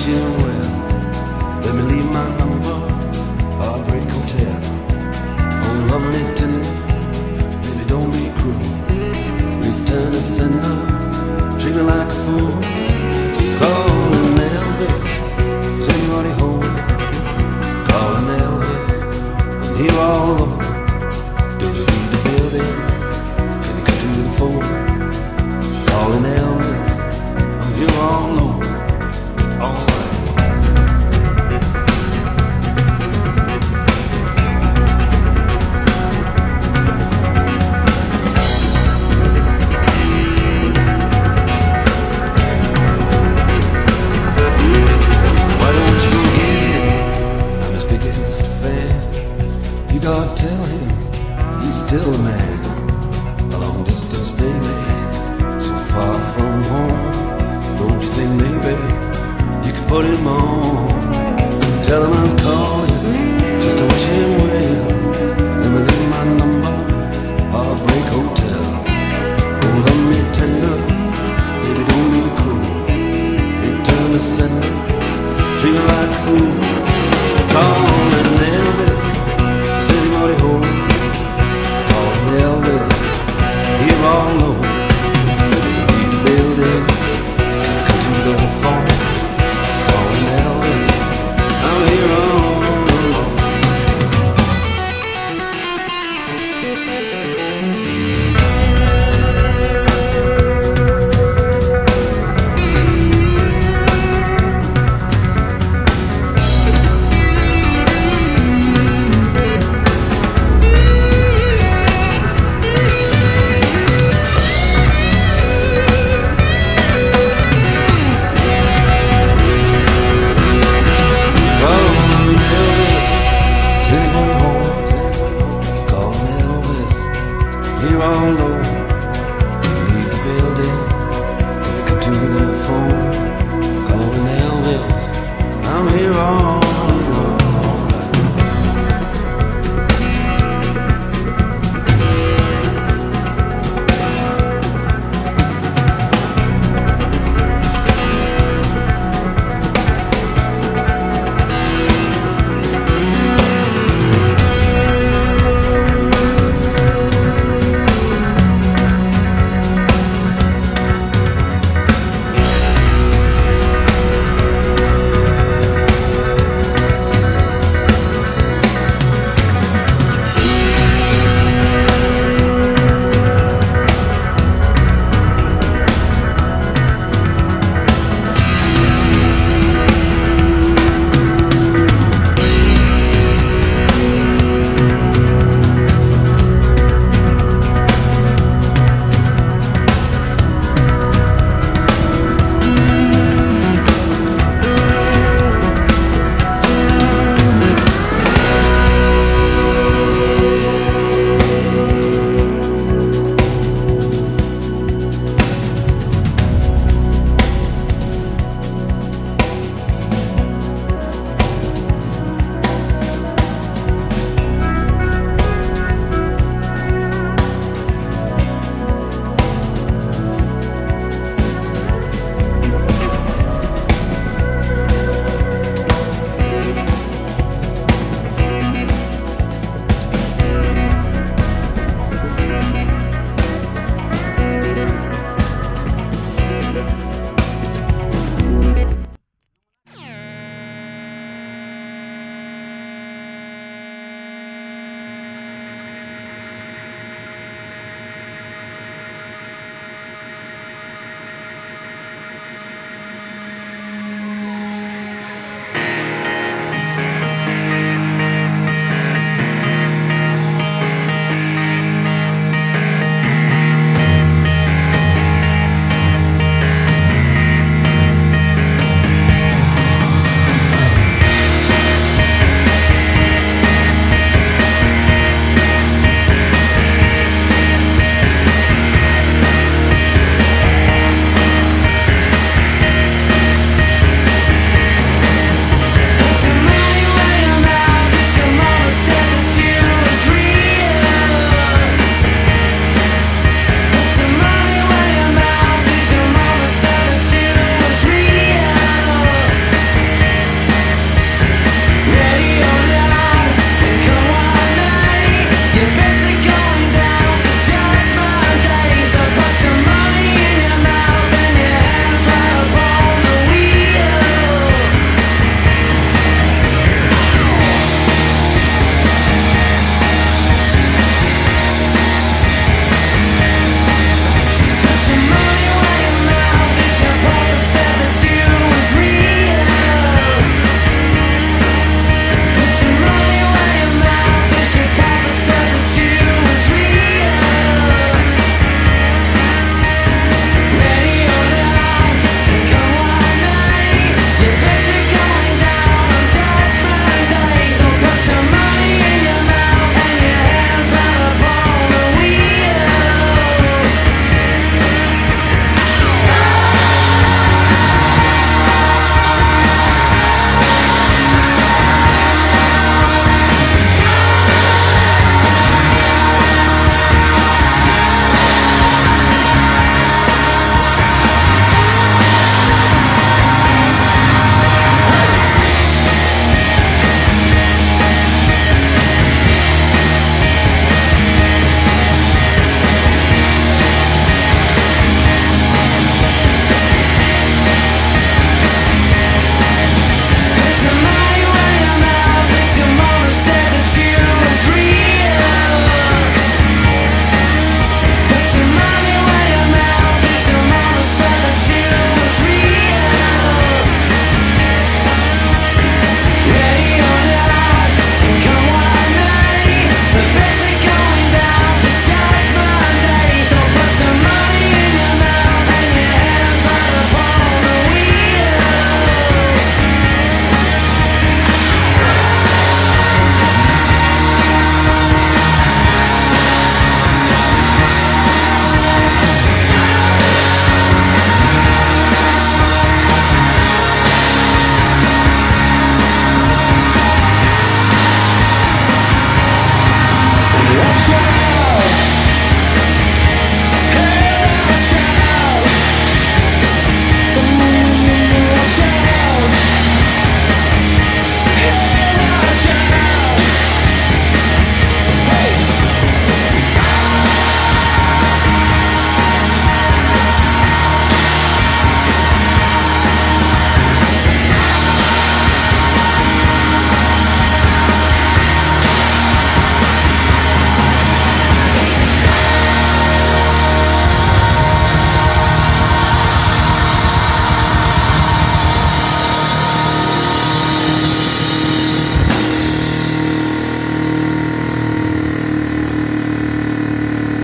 wishing well. Let me leave my number, Heartbreak Hotel. Oh, lovely tender, baby, don't be cruel. Return to sender, treat me like a fool. Calling Elvis, is anybody home? Calling Elvis, I'm here all alone. Do you need the building? Can you come to the phone? Calling Elvis, I'm here all alone. All right. God, tell him he's still a man. A long distance, baby, so far from home. Don't you think maybe you can put him on? Tell him I was calling just to wish him well. Let me leave my number, Heartbreak Hotel. Oh, love me tender, baby, don't be cruel. Return to sender, treat me like a fool. Calling Elvis, anybody home? Calling Elvis, here all alone. Leave the building, come to the phone. Calling Elvis, I'm here all alone. Here all alone.